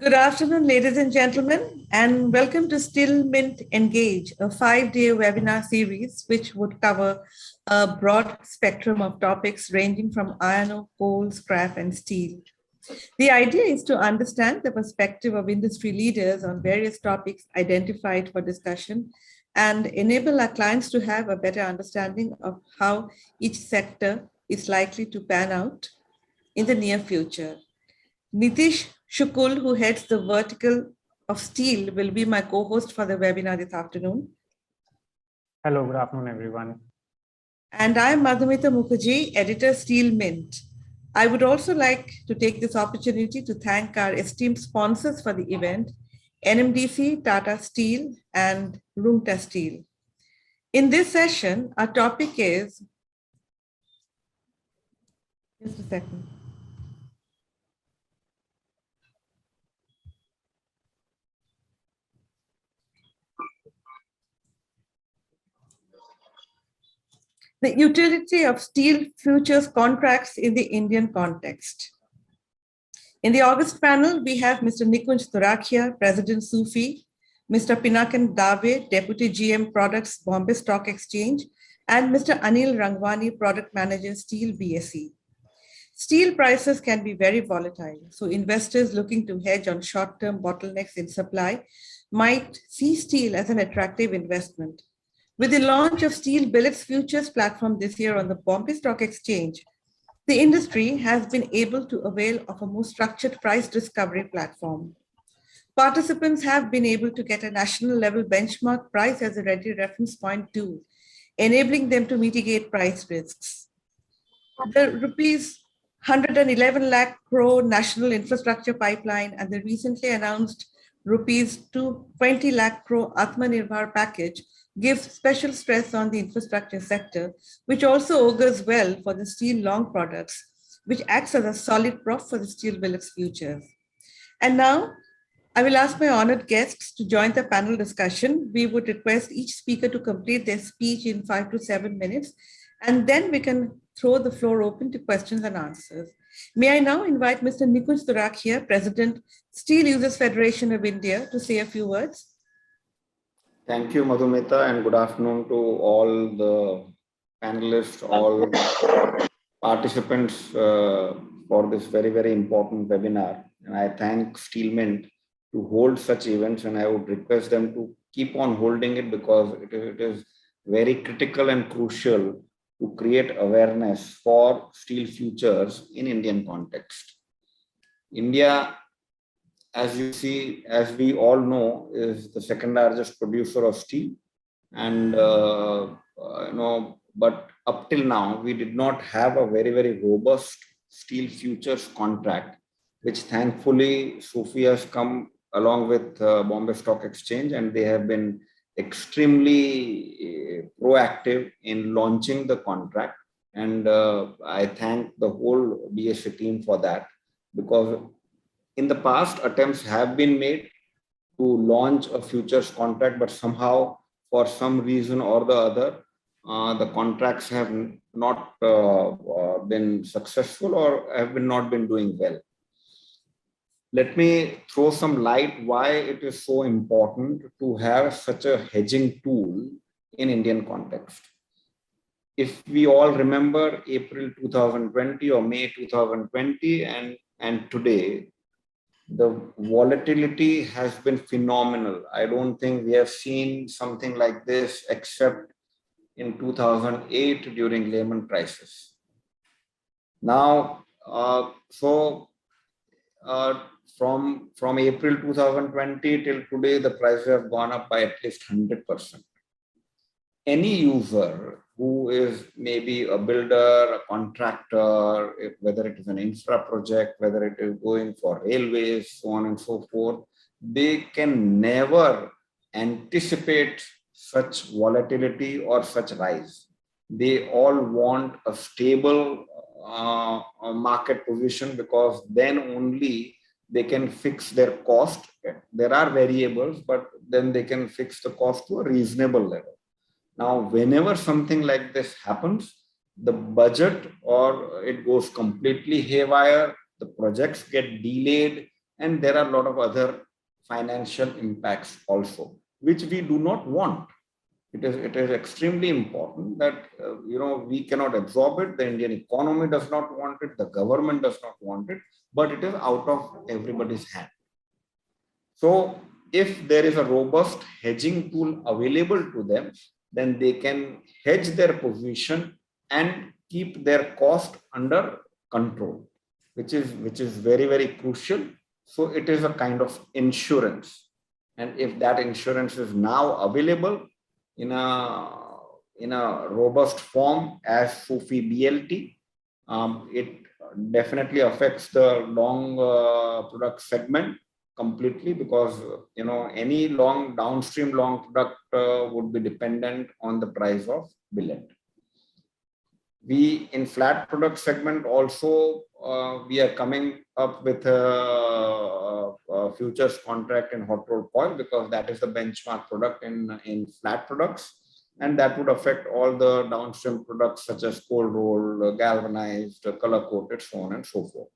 Good afternoon, ladies and gentlemen, and welcome to Steel Mint Engage, a 5-day webinar series which would cover a broad spectrum of topics ranging from iron ore, coal, scrap, and steel. The idea is to understand the perspective of industry leaders on various topics identified for discussion and enable our clients to have a better understanding of how each sector is likely to pan out in the near future. Nitish Shukul, who heads the vertical of steel, will be my co-host for the webinar this afternoon. Hello, good afternoon, everyone. And I'm Madhumita Mukherjee, editor, Steel Mint. I would also like to take this opportunity to thank our esteemed sponsors for the event, NMDC, Tata Steel, and Rungta Steel. In this session, our topic is, just a second. The utility of steel futures contracts in the Indian context. In the August panel, we have Mr. Nikunj Turakhia, President SUFI, Mr. Pinakan Dave, Deputy GM Products, Bombay Stock Exchange, and Mr. Anil Rangwani, Product Manager, Steel BSE. Steel prices can be very volatile, so investors looking to hedge on short-term bottlenecks in supply might see steel as an attractive investment. With the launch of Steel Billets Futures platform this year on the Bombay Stock Exchange, the industry has been able to avail of a more structured price discovery platform. Participants have been able to get a national level benchmark price as a ready reference point too, enabling them to mitigate price risks. The rupees 111 lakh crore national infrastructure pipeline and the recently announced rupees 220 lakh crore Atmanirbhar package gives special stress on the infrastructure sector, which also augurs well for the steel long products, which acts as a solid prop for the steel billets futures. And now, I will ask my honored guests to join the panel discussion. We would request each speaker to complete their speech in 5 to 7 minutes, and then we can throw the floor open to questions and answers. May I now invite Mr. Nikunj Turakhia, President, Steel Users Federation of India, to say a few words. Thank you, Madhumita, and good afternoon to all the panelists, all participants for this very, very important webinar. And I thank Steel Mint to hold such events, and I would request them to keep on holding it because it is very critical and crucial to create awareness for steel futures in Indian context. India, as you see, as we all know, is the second largest producer of steel, and but up till now we did not have a very, very robust steel futures contract, which thankfully SUFI has come along with Bombay Stock Exchange, and they have been extremely proactive in launching the contract. And I thank the whole BSE team for that, because in the past, attempts have been made to launch a futures contract, but somehow, for some reason or the other, the contracts have not been successful or have not been doing well. Let me throw some light why it is so important to have such a hedging tool in Indian context. If we all remember April 2020 or May 2020 and today, the volatility has been phenomenal. I don't think we have seen something like this except in 2008 during Lehman crisis. Now, from April 2020 till today, the prices have gone up by at least 100%. Any user who is maybe a builder, a contractor, whether it is an infra project, whether it is going for railways, so on and so forth, they can never anticipate such volatility or such rise. They all want a stable market position, because then only they can fix their cost. There are variables, but then they can fix the cost to a reasonable level. Now, whenever something like this happens, the budget or it goes completely haywire, the projects get delayed, and there are a lot of other financial impacts also, which we do not want. It is extremely important that we cannot absorb it. The Indian economy does not want it. The government does not want it, but it is out of everybody's hand. So if there is a robust hedging tool available to them, then they can hedge their position and keep their cost under control, which is very, very crucial. So it is a kind of insurance. And if that insurance is now available in a robust form as SUFI BLT, it definitely affects the long product segment completely, because any downstream long product would be dependent on the price of billet. We in flat product segment also we are coming up with a futures contract in hot rolled coil, because that is the benchmark product in flat products, and that would affect all the downstream products such as cold roll, galvanized, color coated, so on and so forth.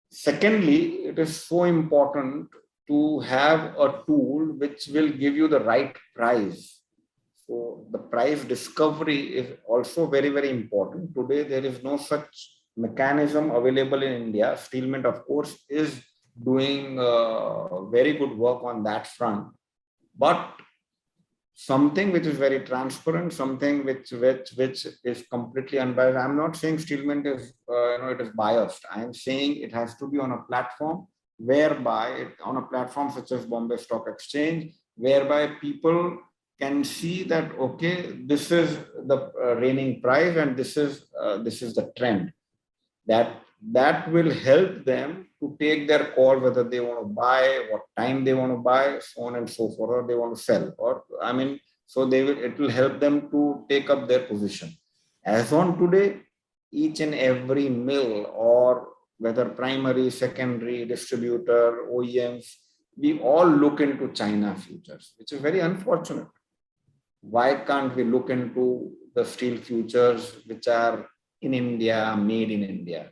Secondly, it is so important to have a tool which will give you the right price. So the price discovery is also very, very important. Today, there is no such mechanism available in India. Steelmint, of course, is doing very good work on that front, but something which is very transparent, something which is completely unbiased. I'm not saying Steelmint is it is biased. I am saying it has to be on a platform whereby on a platform such as Bombay Stock Exchange, whereby people can see that okay, this is the reigning price and this is the trend. That will help them to take their call whether they want to buy, what time they want to buy, so on and so forth, or they want to sell, or so it will help them to take up their position. As on today, each and every mill, or whether primary, secondary, distributor, OEMs, we all look into China futures, which is very unfortunate. Why can't we look into the steel futures which are in India, made in India?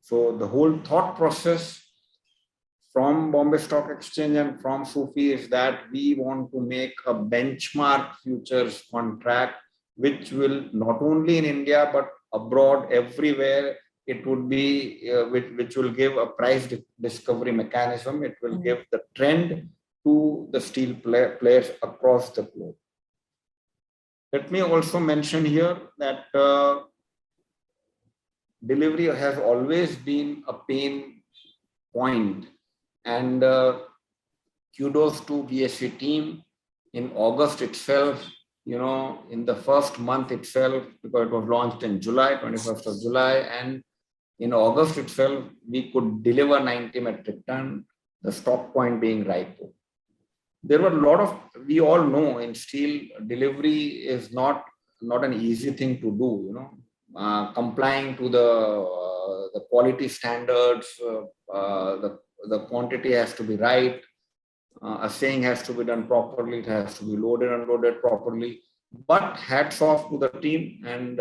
So the whole thought process from Bombay Stock Exchange and from SUFI is that we want to make a benchmark futures contract, which will not only in India, but abroad, everywhere, it would be, which will give a price discovery mechanism. It will give the trend to the steel players across the globe. Let me also mention here that delivery has always been a pain point, and kudos to BSV team. In August itself, in the first month itself, because it was launched in July, 21st of July, and in August itself, we could deliver 90 metric ton, the stock point being Raipur. There were a lot of, we all know in steel, delivery is not an easy thing to do, complying to the quality standards, the quantity has to be right, assaying has to be done properly, it has to be loaded and unloaded properly. But hats off to the team, and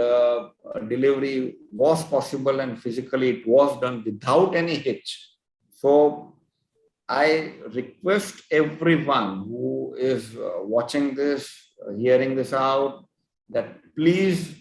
delivery was possible, and physically it was done without any hitch. So I request everyone who is watching this, hearing this out, that please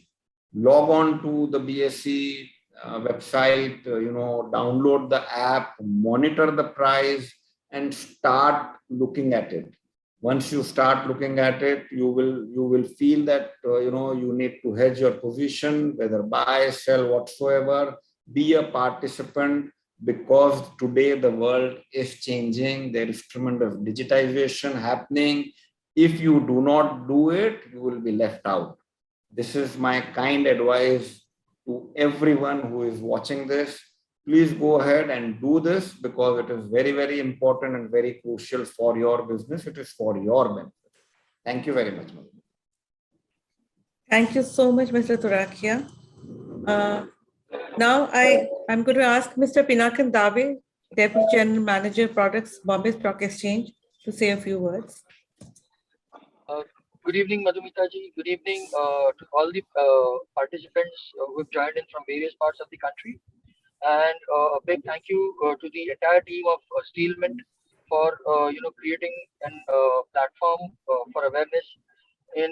log on to the BSE website, download the app, monitor the price, and start looking at it. Once you start looking at it, you will feel that you need to hedge your position, whether buy, sell, whatsoever. Be a participant, because today the world is changing. There is tremendous digitization happening. If you do not do it, you will be left out. This is my kind advice to everyone who is watching this. Please go ahead and do this, because it is very, very important and very crucial for your business. It is for your benefit. Thank you very much, Madhu. Thank you so much, Mr. Turakhia. Now I'm going to ask Mr. Pinakan Dave, Deputy General Manager, Products, Bombay Stock Exchange, to say a few words. Good evening, Madhumita ji. Good evening to all the participants who have joined in from various parts of the country. And a big thank you to the entire team of Steelmint for creating a platform for awareness in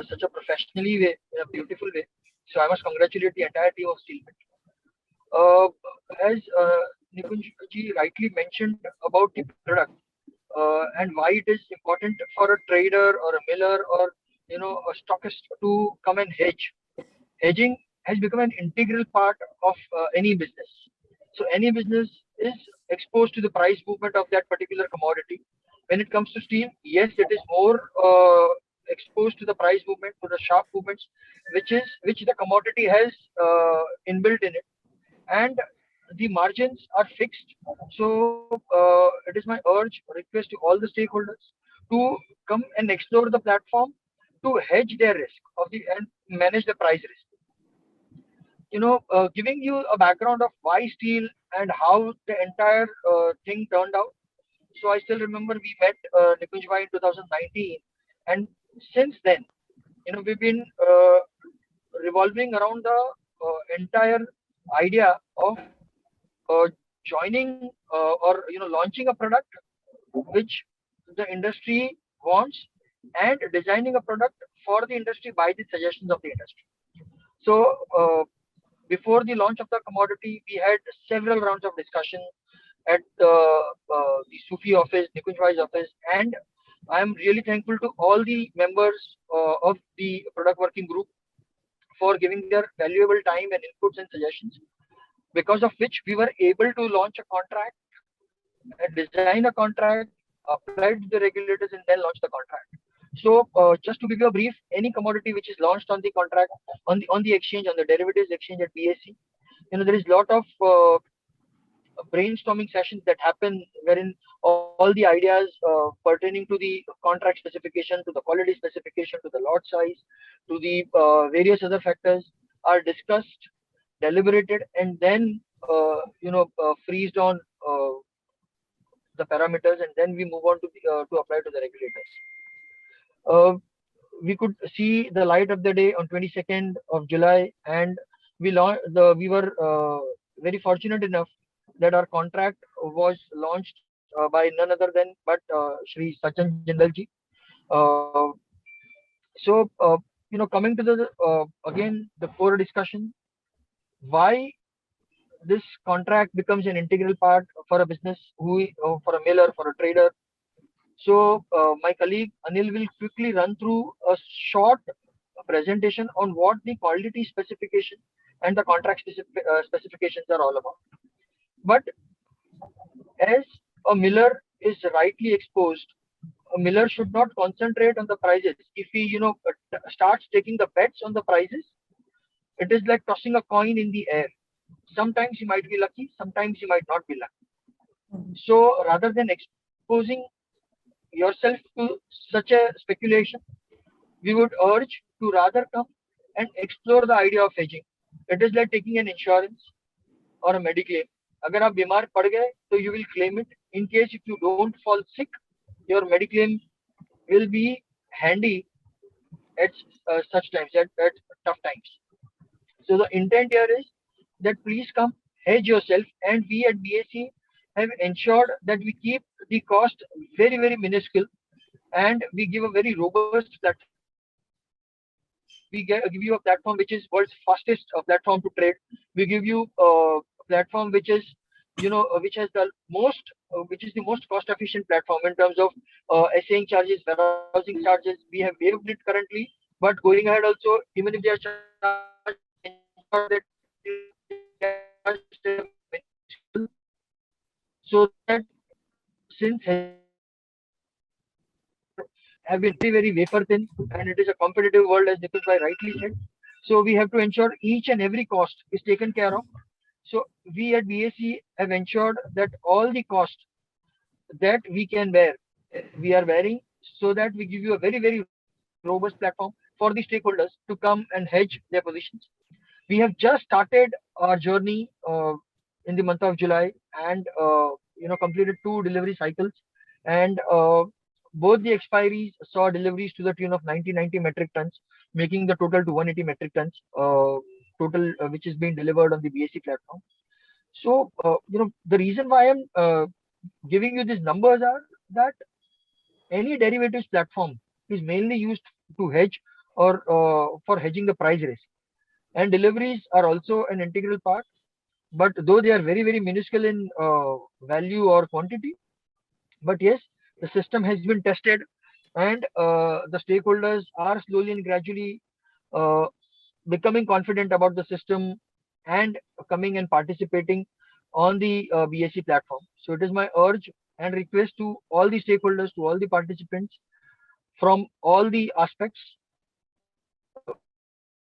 such a professionally way, in a beautiful way. So I must congratulate the entire team of Steelmint. As Nikunj ji rightly mentioned about the product and why it is important for a trader or a miller or a stockist to come and hedge. Hedging has become an integral part of any business. So any business is exposed to the price movement of that particular commodity. When it comes to steel, yes, it is more exposed to the price movement, to the sharp movements, which the commodity has inbuilt in it, and the margins are fixed. So it is my urge, request to all the stakeholders to come and explore the platform to hedge their risk of the and manage the price risk. Giving you a background of why steel and how the entire thing turned out. So I still remember we met Nikunj bhai in 2019, and since then, we've been revolving around the entire idea of uh, joining or launching a product which the industry wants and designing a product for the industry by the suggestions of the industry. So before the launch of the commodity, we had several rounds of discussion at the Sufi office, Nikunj Bhai's office, and I am really thankful to all the members of the product working group for giving their valuable time and inputs and suggestions, because of which we were able to launch a contract, design a contract, apply to the regulators, and then launch the contract. So, just to give you a brief, any commodity which is launched on the contract on the exchange, on the derivatives exchange at BSE, there is a lot of brainstorming sessions that happen wherein all the ideas pertaining to the contract specification, to the quality specification, to the lot size, to the various other factors are discussed, deliberated, and then freezed on the parameters, and then we move on to apply to the regulators. Uh, we could see the light of the day on 22nd of July, and we were very fortunate enough that our contract was launched by none other than but Shri Sachin Jindal ji. Uh, so, coming to the again the core discussion, why this contract becomes an integral part for a business, for a miller, for a trader. So, my colleague Anil will quickly run through a short presentation on what the quality specification and the contract specifications are all about. But as a miller is rightly exposed, a miller should not concentrate on the prices. If he, starts taking the bets on the prices, it is like tossing a coin in the air. Sometimes you might be lucky, sometimes you might not be lucky. So rather than exposing yourself to such a speculation, we would urge to rather come and explore the idea of hedging. It is like taking an insurance or a mediclaim. अगर आप बीमार पड़ गए तो you will claim it. In case if you don't fall sick, your mediclaim will be handy at such times, at tough times. So the intent here is that please come, hedge yourself, and we at BSE have ensured that we keep the cost very, very minuscule, and we give a very robust platform. Give you a platform which is world's fastest platform to trade. We give you a platform which is, which has the most, which is the most cost efficient platform in terms of assaying charges, warehousing charges. We have waived it currently, but going ahead also, even if they are charged, ensure that so that since have been very, very wafer thin, and it is a competitive world, as Nikunj bhai rightly said. So we have to ensure each and every cost is taken care of. So we at BSE have ensured that all the costs that we can bear, we are bearing, so that we give you a very, very robust platform for the stakeholders to come and hedge their positions. We have just started our journey in the month of July, and completed 2 delivery cycles, and both the expiries saw deliveries to the tune of 90 metric tons, making the total to 180 metric tons total, which is being delivered on the BSE platform. So, the reason why I'm giving you these numbers are that any derivatives platform is mainly used to hedge or for hedging the price risk. And deliveries are also an integral part, but though they are very, very minuscule in value or quantity, but yes, the system has been tested, and the stakeholders are slowly and gradually uh, becoming confident about the system and coming and participating on the BSE platform. So it is my urge and request to all the stakeholders, to all the participants from all the aspects,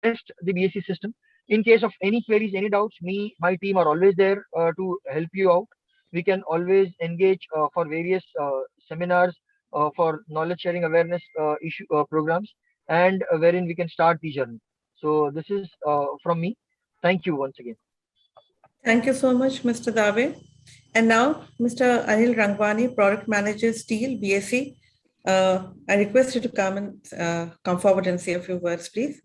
test the BSE system. In case of any queries, any doubts, me, my team are always there to help you out. We can always engage for various seminars, for knowledge sharing awareness issue programs, and wherein we can start the journey. So this is from me. Thank you once again. Thank you so much, Mr. Dave. And now, Mr. Anil Rangwani, Product Manager, Steel, BSE. I request you to come forward and say a few words, please.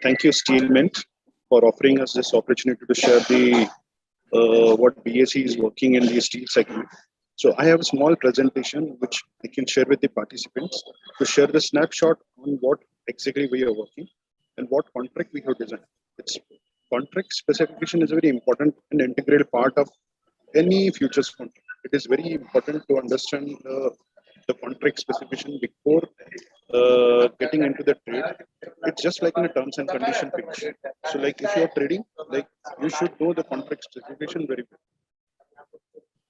Thank you, Steel Mint, for offering us this opportunity to share the what BSE is working in the steel segment. So I have a small presentation which I can share with the participants to share the snapshot on what exactly we are working and what contract we have designed. Its contract specification is a very important and integral part of any futures contract. It is very important to understand the contract specification before getting into the trade. It's just like in a terms and condition page. So like if you are trading, like you should know the contract specification very well.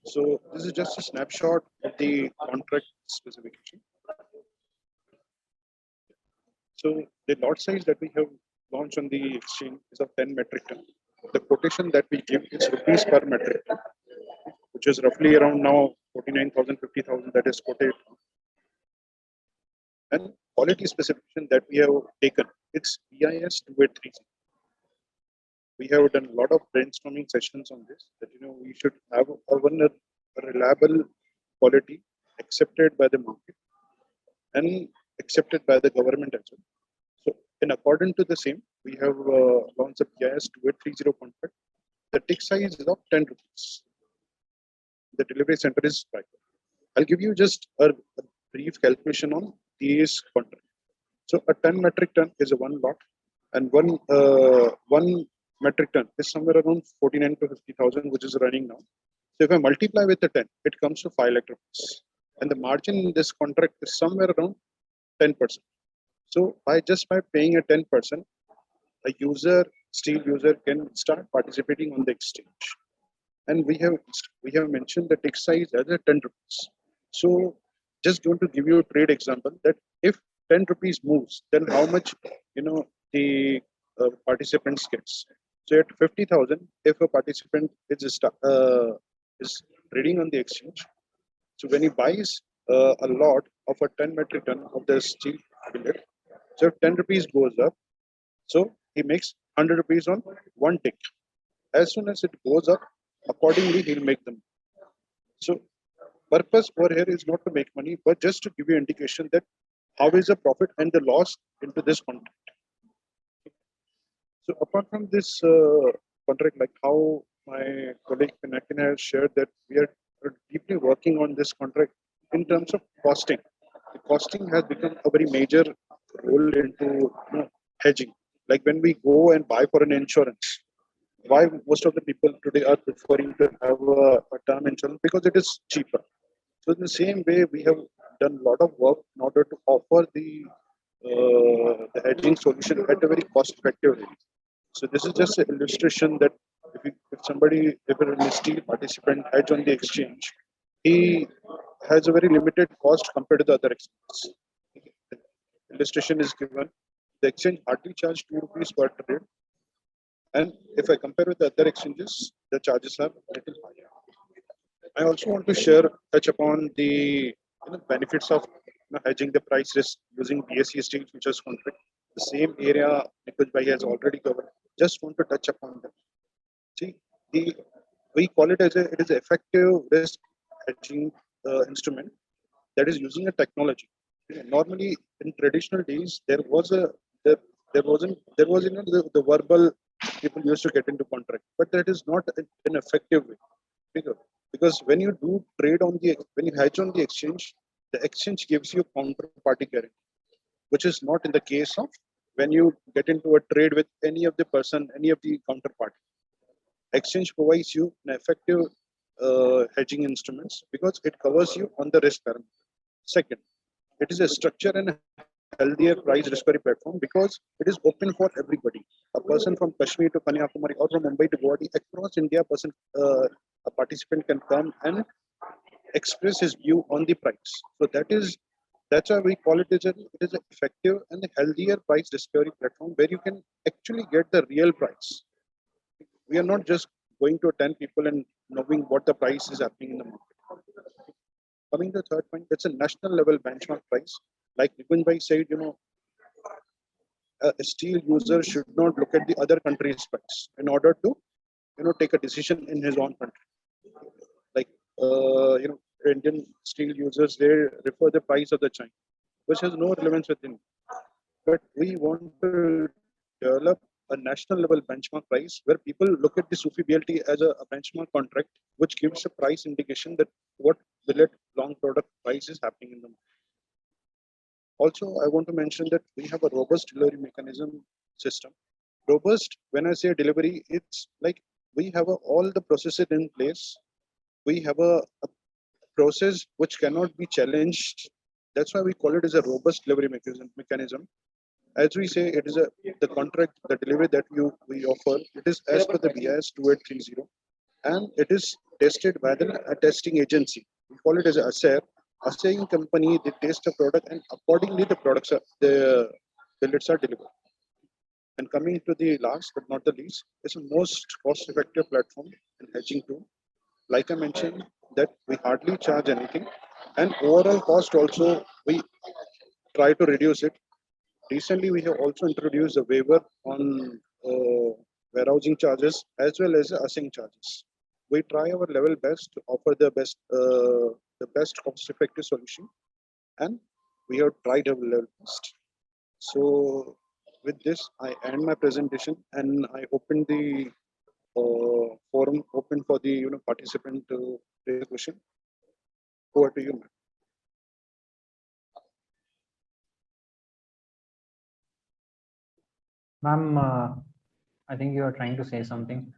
So this is just a snapshot of the contract specification. So the lot size that we have launched on the exchange is of 10 metric ton. The quotation that we give is rupees per metric ton, which is roughly around now 49,000, 50,000 that is quoted. And quality specification that we have taken, it's BIS 2830. We have done a lot of brainstorming sessions on this, that we should have a reliable quality accepted by the market and accepted by the government as well. So in accordance to the same, we have launched a BIS 2830 contract. The tick size is of 10 rupees. The delivery center is private. I'll give you just a brief calculation on these contracts. So a 10 metric ton is a one lot, and one metric ton is somewhere around 49 to 50,000, which is running now. So if I multiply with the 10, it comes to 5 lakh rupees. And the margin in this contract is somewhere around 10%. So by paying a 10%, a steel user can start participating on the exchange. And we have mentioned the tick size as a 10 rupees. So just going to give you a trade example that if 10 rupees moves, then how much the participants gets. So at 50,000, if a participant is trading on the exchange, so when he buys a lot of a 10 metric ton of the steel billet, so if 10 rupees goes up, so he makes 100 rupees on one tick. As soon as it goes up, accordingly he'll make them. So purpose over here is not to make money, but just to give you indication that how is the profit and the loss into this contract. So apart from this contract, like how my colleague Pinakin has shared, that we are deeply working on this contract in terms of costing. The costing has become a very major role into hedging. Like when we go and buy for an insurance, why most of the people today are preferring to have a term insurance? Because it is cheaper. So in the same way, we have done a lot of work in order to offer the hedging solution at a very cost-effective rate. So this is just an illustration that if a steel participant hedge on the exchange, he has a very limited cost compared to the other exchanges. The illustration is given. The exchange hardly charges 2 rupees per trade. And if I compare with the other exchanges, the charges are a little higher. I also want to touch upon the benefits of hedging the price risk using BSE steel futures contract. The same area Nikunj Bhai has already covered. Just want to touch upon that. See, we call it as it is an effective risk hedging instrument that is using a technology. Normally, in traditional days, there was a There was the verbal people used to get into contract, but that is not an effective way. Because when you do trade when you hedge on the exchange gives you counterparty guarantee, which is not in the case of when you get into a trade with any of the counterparty. Exchange provides you an effective hedging instruments because it covers you on the risk parameter. Second, it is a structure and a healthier price discovery platform because it is open for everybody. A person from Kashmir to Kanyakumari or from Mumbai to Guwahati, across India, a participant can come and express his view on the price. So that's why we call it as it is an effective and a healthier price discovery platform where you can actually get the real price. We are not just going to 10 people and knowing what the price is happening in the market. Coming to the third point, that's a national level benchmark price. Like Nikunj bhai said, a steel user should not look at the other country's price in order to, take a decision in his own country. Like, Indian steel users, they refer the price of the China, which has no relevance with India. But we want to develop a national level benchmark price where people look at the SUFI BLT as a benchmark contract, which gives a price indication that what billet long product price is happening in the market. Also, I want to mention that we have a robust delivery mechanism system. Robust, when I say delivery, it's like we have all the processes in place. We have a process which cannot be challenged. That's why we call it as a robust delivery mechanism. As we say, it is the contract, the delivery that we offer. It is as per the BIS 2830, and it is tested by a testing agency. We call it as a assaying company. They test the product, and accordingly, the billets are delivered. And coming to the last but not the least, it's the most cost-effective platform in hedging tool. Like I mentioned, that we hardly charge anything, and overall cost also we try to reduce it. Recently, we have also introduced a waiver on warehousing charges as well as assaying charges. We try our level best to offer the best cost-effective solution, and we have tried our level best. So, with this, I end my presentation and I open the forum open for the participant to raise a question. Over to you, ma'am. Ma'am, I think you are trying to say something.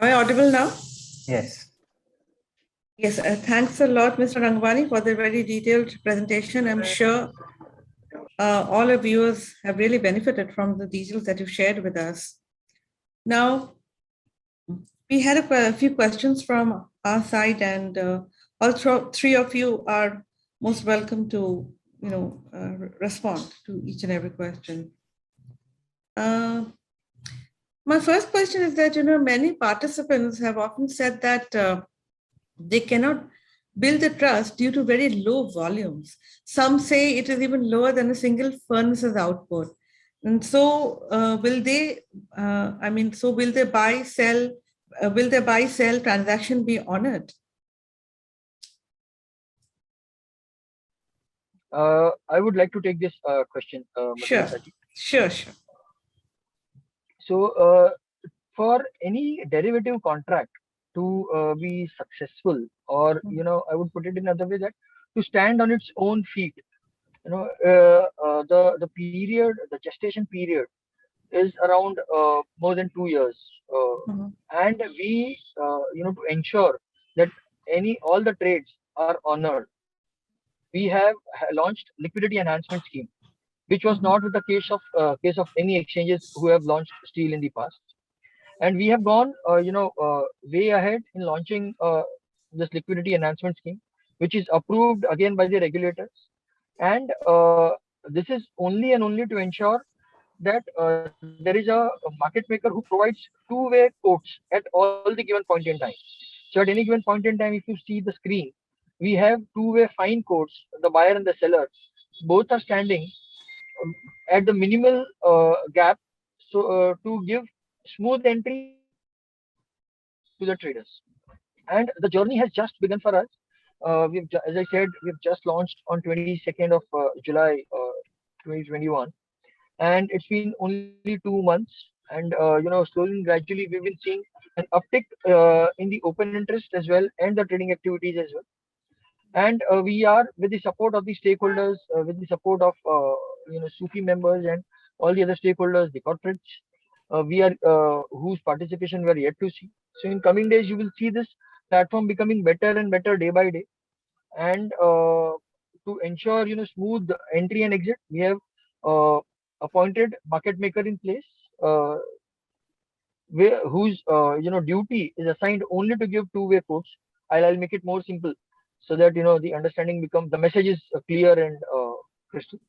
Am I audible now? Yes. Yes, thanks a lot, Mr. Rangwani, for the very detailed presentation. I'm sure all our viewers have really benefited from the details that you've shared with us. Now, we had a few questions from our side, and all three of you are most welcome to, respond to each and every question. My first question is that, many participants have often said that they cannot build a trust due to very low volumes. Some say it is even lower than a single furnace's output. And so will they buy, sell, will their buy-sell transaction be honored? I would like to take this question. Sure. So, for any derivative contract to be successful, or I would put it in another way, that to stand on its own feet, the period, the gestation period, is around more than 2 years, and we to ensure that all the trades are honored, we have launched liquidity enhancement scheme, which was not the case of any exchanges who have launched steel in the past. And we have gone way ahead in launching this liquidity enhancement scheme, which is approved again by the regulators. And this is only and only to ensure that there is a market maker who provides two-way quotes at all the given point in time. So at any given point in time, if you see the screen, we have two-way fine quotes, the buyer and the seller, both are standing at the minimal gap, so to give smooth entry to the traders. And the journey has just begun for us. As I said, we've just launched on 22nd of July 2021, and it's been only 2 months. And slowly and gradually, we've been seeing an uptick in the open interest as well, and the trading activities as well. And we are, with the support of the stakeholders, with the support of SUFI members and all the other stakeholders, the corporates, we are whose participation we are yet to see. So in coming days, you will see this platform becoming better and better day by day. And to ensure smooth entry and exit, we have appointed market maker in place, whose duty is assigned only to give two-way quotes. I'll make it more simple so that the understanding becomes, the message is clear and crystal.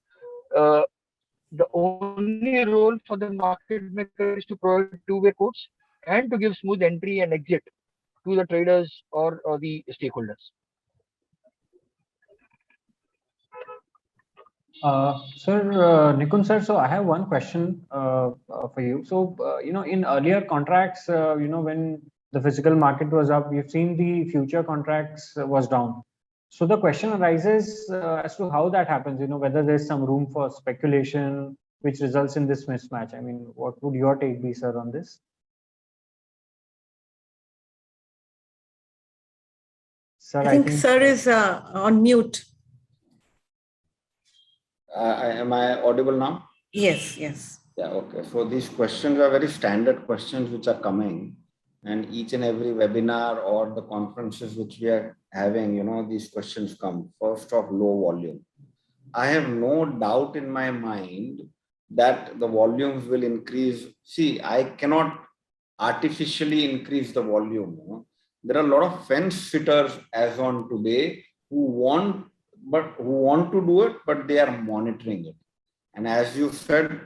The only role for the market maker is to provide two-way quotes and to give smooth entry and exit to the traders or the stakeholders. Sir, Nikun sir, so I have one question for you. So, in earlier contracts, when the physical market was up, we've seen the future contracts was down. So the question arises as to how that happens, whether there's some room for speculation, which results in this mismatch. I mean, what would your take be, sir, on this? Sir, I think sir is on mute. Am I audible now? Yes, yes. Yeah, okay. So these questions are very standard questions which are coming, and each and every webinar or the conferences which we are having, these questions come. First of low volume. I have no doubt in my mind that the volumes will increase. See, I cannot artificially increase the volume. There are a lot of fence sitters as on today who want to do it, but they are monitoring it. And as you said,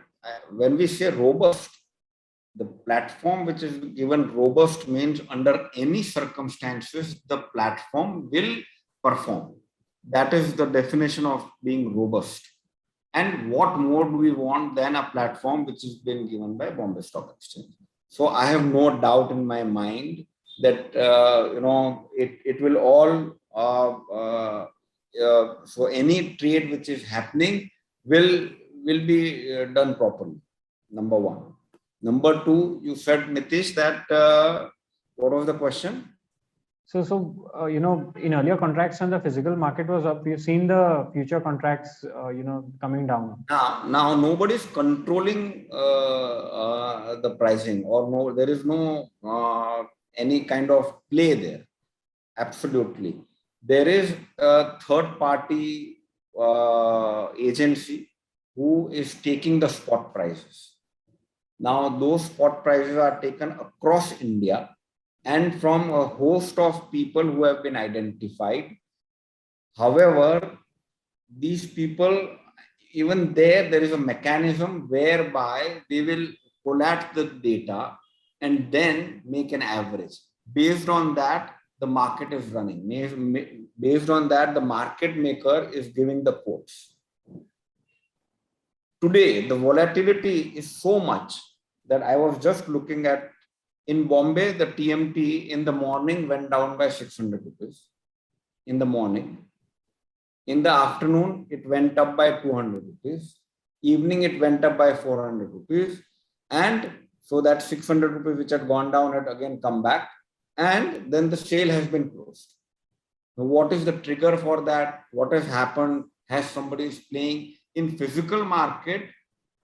when we say robust, the platform which is given robust means under any circumstances, the platform will perform. That is the definition of being robust. And what more do we want than a platform which has been given by Bombay Stock Exchange? So I have no doubt in my mind that, it will all, so any trade which is happening will be done properly. Number one. Number two, you said, Nitish, that what was the question? So in earlier contracts when the physical market was up, we've seen the future contracts, coming down. Now nobody's controlling the pricing, or there is no any kind of play there. Absolutely. There is a third party agency who is taking the spot prices. Now those spot prices are taken across India and from a host of people who have been identified. However, these people, even there is a mechanism whereby they will collect the data and then make an average. Based on that, the market is running. Based on that, the market maker is giving the quotes. Today, the volatility is so much that I was just looking at. In Bombay, the TMT in the morning went down by 600 rupees in the morning. In the afternoon, it went up by 200 rupees. Evening, it went up by 400 rupees. And so that 600 rupees which had gone down had again come back. And then the sale has been closed. Now, what is the trigger for that? What has happened? Has somebody is playing? In physical market,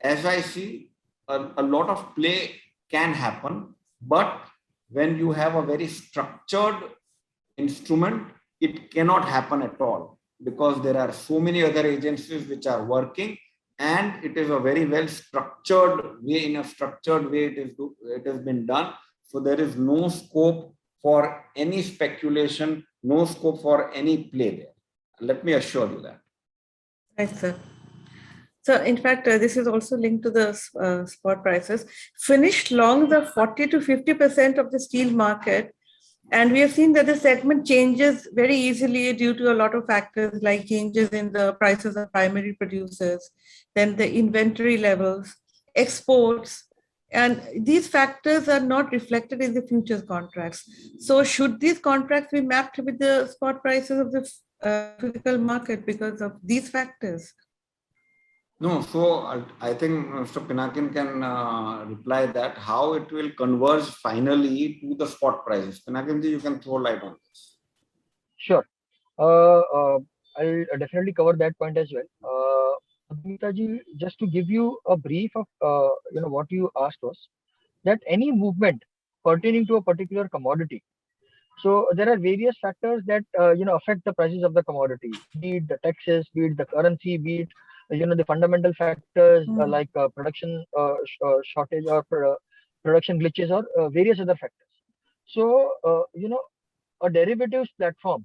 as I see, a lot of play can happen. But when you have a very structured instrument, it cannot happen at all, because there are so many other agencies which are working, and it is a very well structured way. In a structured way, it has been done. So there is no scope for any speculation, no scope for any play there. Let me assure you that. Right, sir. So in fact, this is also linked to the spot prices. Finished long the 40 to 50% of the steel market. And we have seen that the segment changes very easily due to a lot of factors like changes in the prices of primary producers, then the inventory levels, exports, And these factors are not reflected in the futures contracts. So should these contracts be mapped with the spot prices of the physical market because of these factors? No, so I think Mr. Pinakin can reply that how it will converge finally to the spot prices. Pinakin ji, you can throw light on this. Sure. I'll definitely cover that point as well. Admita ji, just to give you a brief of what you asked was that any movement pertaining to a particular commodity. So there are various factors that affect the prices of the commodity, be it the taxes, be it the currency, be it the fundamental factors like production shortage or production glitches or various other factors. So a derivatives platform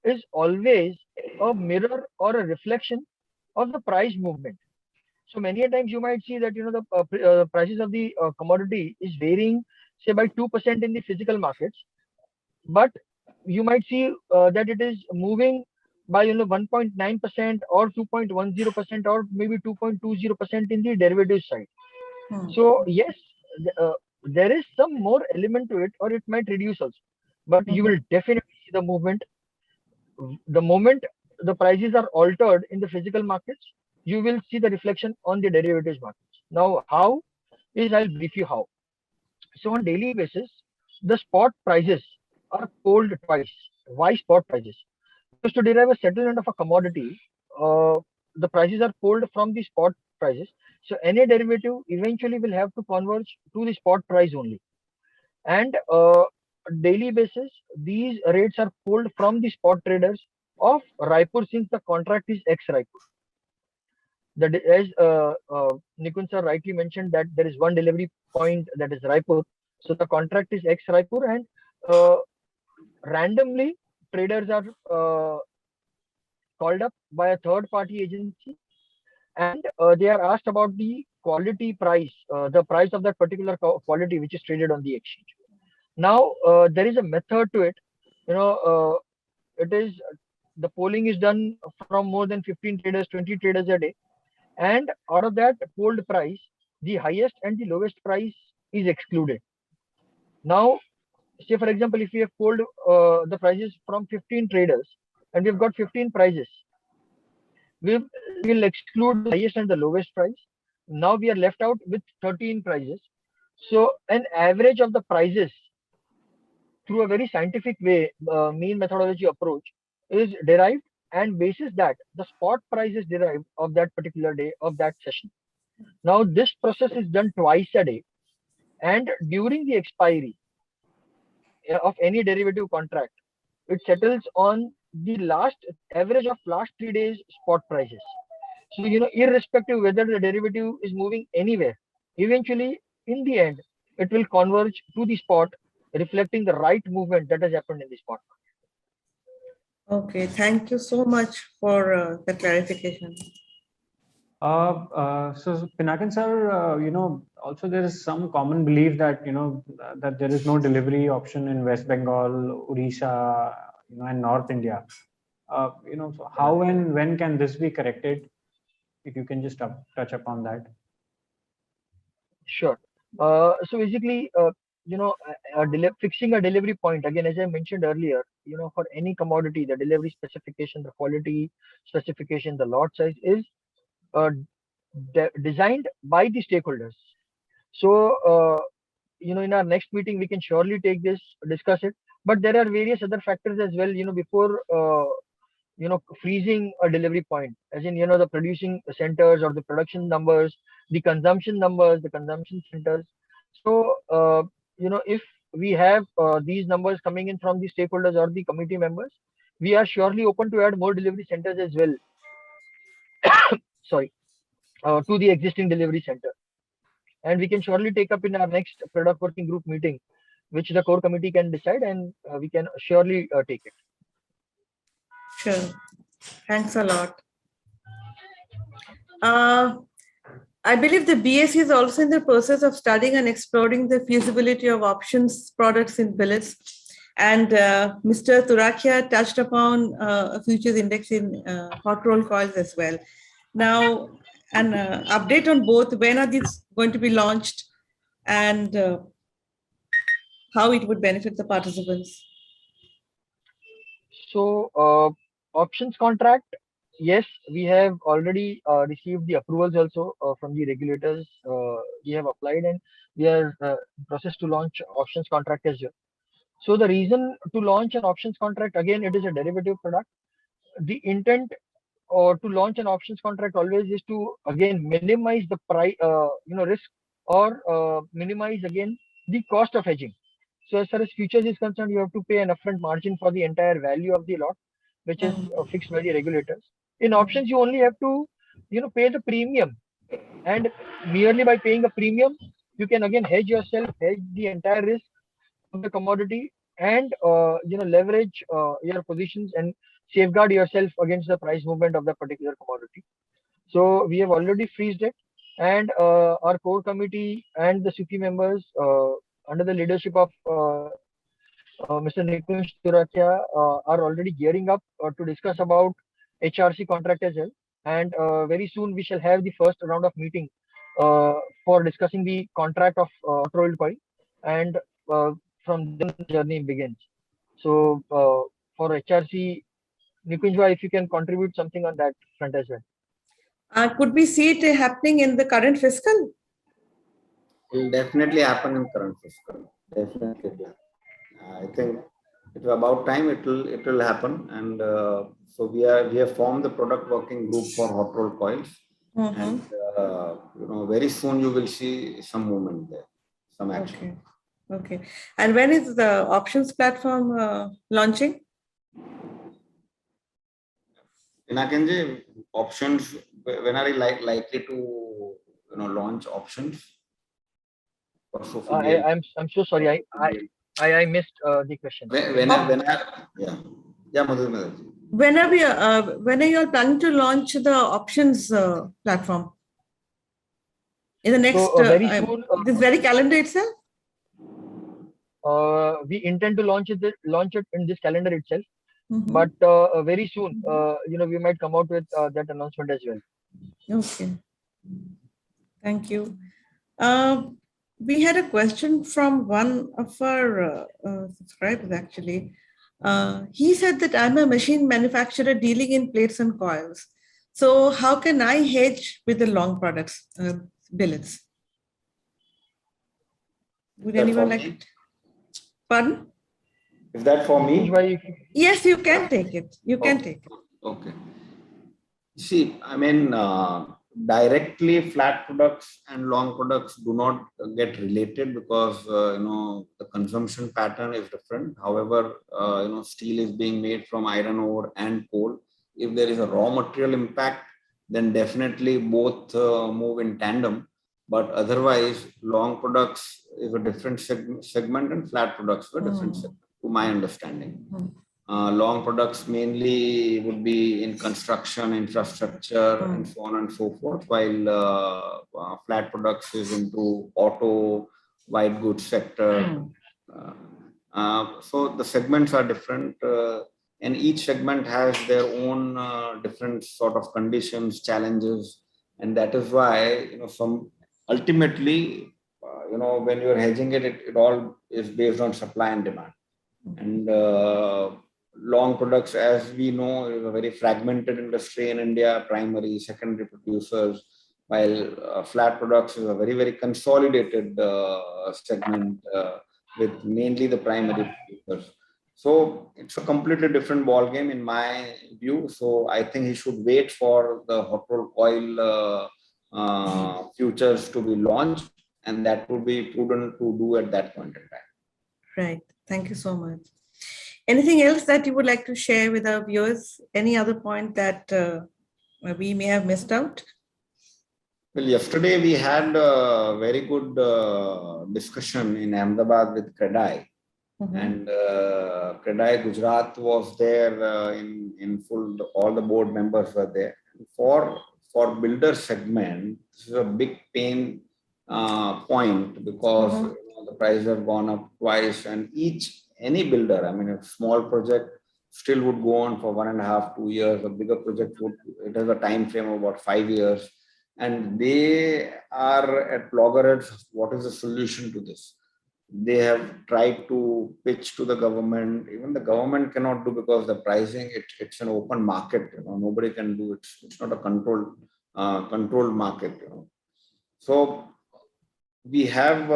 is always a mirror or a reflection of the price movement. So many a times you might see that the prices of the commodity is varying, say by 2% in the physical markets, but you might see that it is moving by 1.9% or 2.10% or maybe 2.20% in the derivative side. So yes, there is some more element to it, or it might reduce also, but you will definitely see the movement. The moment the prices are altered in the physical markets, you will see the reflection on the derivatives markets. Now, how is, I'll brief you how. So on daily basis, the spot prices are polled twice. Why spot prices? Because to derive a settlement of a commodity, the prices are polled from the spot prices. So any derivative eventually will have to converge to the spot price only. And daily basis, these rates are pulled from the spot traders of Raipur since the contract is ex-Raipur. As Nikunj sir rightly mentioned that there is one delivery point that is Raipur. So the contract is ex-Raipur and randomly traders are called up by a third party agency and they are asked about the quality price, the price of that particular quality which is traded on the exchange. Now, there is a method to it. It is the polling is done from more than 15 traders, 20 traders a day. And out of that polled price, the highest and the lowest price is excluded. Now, say for example, if we have polled the prices from 15 traders and we've got 15 prices, we will exclude the highest and the lowest price. Now we are left out with 13 prices. So an average of the prices through a very scientific way, mean methodology approach is derived, and basis that the spot price is derived of that particular day of that session. Now this process is done twice a day, and during the expiry of any derivative contract, it settles on the last average of last 3 days spot prices. So irrespective whether the derivative is moving anywhere, eventually in the end it will converge to the spot, reflecting the right movement that has happened in the spot. Okay, thank you so much for the clarification. So Pinakin sir, also there is some common belief that that there is no delivery option in West Bengal, Odisha, and North India. So how and when can this be corrected? If you can just touch upon that. Sure. So basically, fixing a delivery point, again, as I mentioned earlier, for any commodity, the delivery specification, the quality specification, the lot size is designed by the stakeholders. So, in our next meeting, we can surely take this, discuss it. But there are various other factors as well, before freezing a delivery point, as in the producing centers or the production numbers, the consumption numbers, the consumption centers. So if we have these numbers coming in from the stakeholders or the committee members, we are surely open to add more delivery centers as well. Sorry, to the existing delivery center, and we can surely take up in our next product working group meeting, which the core committee can decide, and we can surely take it. Sure. Thanks a lot. I believe the BSc is also in the process of studying and exploring the feasibility of options products in billets. And Mr. Turakhia touched upon a futures index in hot roll coils as well. Now, an update on both. When are these going to be launched? and how it would benefit the participants? So, options contract, yes, we have already received the approvals also from the regulators. We have applied and we are in process to launch options contract as well. So the reason to launch an options contract, again, it is a derivative product. The intent or to launch an options contract always is to again minimize the price, risk, or minimize again the cost of hedging. So as far as futures is concerned, you have to pay an upfront margin for the entire value of the lot, which is fixed by the regulators. In options, you only have to, pay the premium, and merely by paying a premium, you can again hedge yourself, hedge the entire risk of the commodity, and leverage your positions and safeguard yourself against the price movement of the particular commodity. So we have already freezed it, and our core committee and the SUFI members, under the leadership of Mr. Nikunj Turakia, are already gearing up to discuss about HRC contract as well. And very soon we shall have the first round of meeting for discussing the contract of rolled coil, and from then the journey begins. So for HRC, Nikunjwa, if you can contribute something on that front as well. Could we see it happening in the current fiscal? It will definitely happen in current fiscal. Definitely. I think it's about time it will happen, and so we have formed the product working group for hot rolled coils, and very soon you will see some movement there, some action. Okay. And when is the options platform launching? Pinakinji, options. When are you likely to launch options? I'm so sorry. I missed the question. When are you all planning to launch the options platform? In the next very soon, this very calendar itself? We intend to launch it in this calendar itself. But very soon, we might come out with that announcement as well. Okay. Thank you. We had a question from one of our subscribers actually. He said that I'm a machine manufacturer dealing in plates and coils. So how can I hedge with the long products, billets? Would anyone like it? Pardon? Is that for me? Yes, you can take it. You can take it. Okay. See, I mean, directly flat products and long products do not get related because, the consumption pattern is different. However, steel is being made from iron ore and coal. If there is a raw material impact, then definitely both move in tandem. But otherwise, long products is a different segment and flat products are a different segment, to my understanding. Long products mainly would be in construction, infrastructure, and so on and so forth, while flat products is into auto, white goods sector. So the segments are different, and each segment has their own different sort of conditions, challenges, and that is why ultimately, when you're hedging it all is based on supply and demand. And long products, as we know, is a very fragmented industry in India, primary, secondary producers, while flat products is a very, very consolidated segment with mainly the primary producers. So it's a completely different ball game in my view. So I think he should wait for the hot rolled coil futures to be launched, and that would be prudent to do at that point in time. Right. Thank you so much. Anything else that you would like to share with our viewers? Any other point that we may have missed out? Well, yesterday we had a very good discussion in Ahmedabad with CREDAI. And CREDAI Gujarat was there in full. All the board members were there. For builder segment, this is a big pain point because the prices have gone up twice, and any builder, I mean, a small project still would go on for 1.5 to 2 years. A bigger project it has a time frame of about 5 years. and they are at loggerheads. What is the solution to this? They have tried to pitch to the government. Even the government cannot do, because the pricing, it's an open market. Nobody can do it. It's not a controlled market. So we have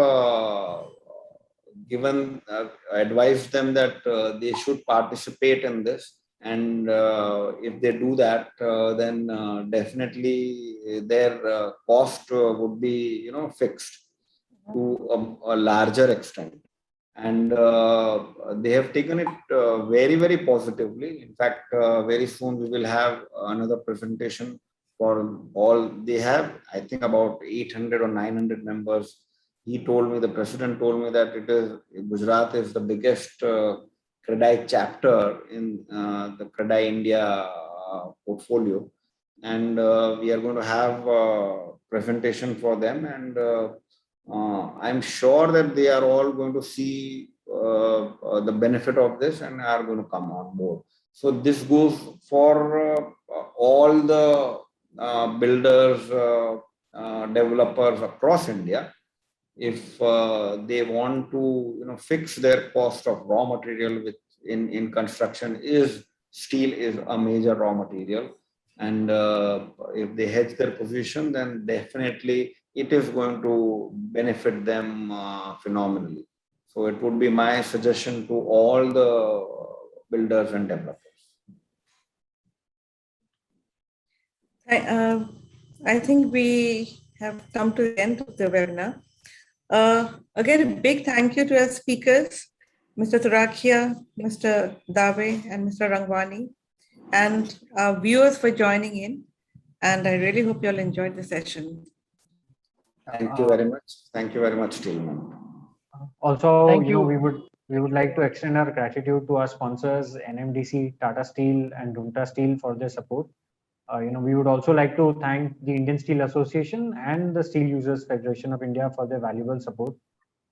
advised them that they should participate in this, and if they do that, then definitely their cost would be fixed to a larger extent, and they have taken it very, very positively. In fact, very soon we will have another presentation for all. They have, I think, about 800 or 900 members. The president told me that Gujarat is the biggest CREDAI chapter in the CREDAI India portfolio, and we are going to have a presentation for them, and I'm sure that they are all going to see the benefit of this and are going to come on board. So this goes for all the builders, developers across India. If they want to fix their cost of raw material in construction, steel is a major raw material, and if they hedge their position, then definitely it is going to benefit them phenomenally. So it would be my suggestion to all the builders and developers. I think we have come to the end of the webinar. Again, a big thank you to our speakers, Mr. Turakhia, Mr. Dave, and Mr. Rangwani, and our viewers for joining in. And I really hope you all enjoyed the session. Thank you very much. Thank you very much, Steelman. Also, Thank you. we would like to extend our gratitude to our sponsors, NMDC, Tata Steel, and Runta Steel for their support. We would also like to thank the Indian Steel Association and the Steel Users Federation of India for their valuable support.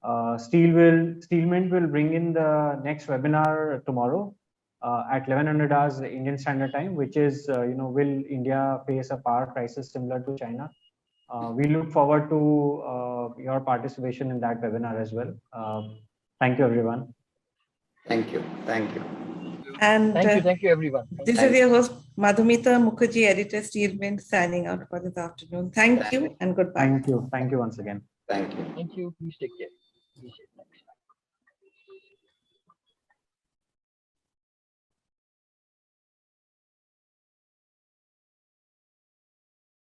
Steelmint will bring in the next webinar tomorrow at 1100 hours Indian Standard Time, which is, will India face a power crisis similar to China? We look forward to your participation in that webinar as well. Thank you, everyone. Thank you. Thank you. And thank you, everyone. This is your host, Madhumita Mukherjee, editor, Steelmint, signing out for this afternoon. Thank you and goodbye. Thank you once again. Thank you. Thank you. Please take care. Be safe.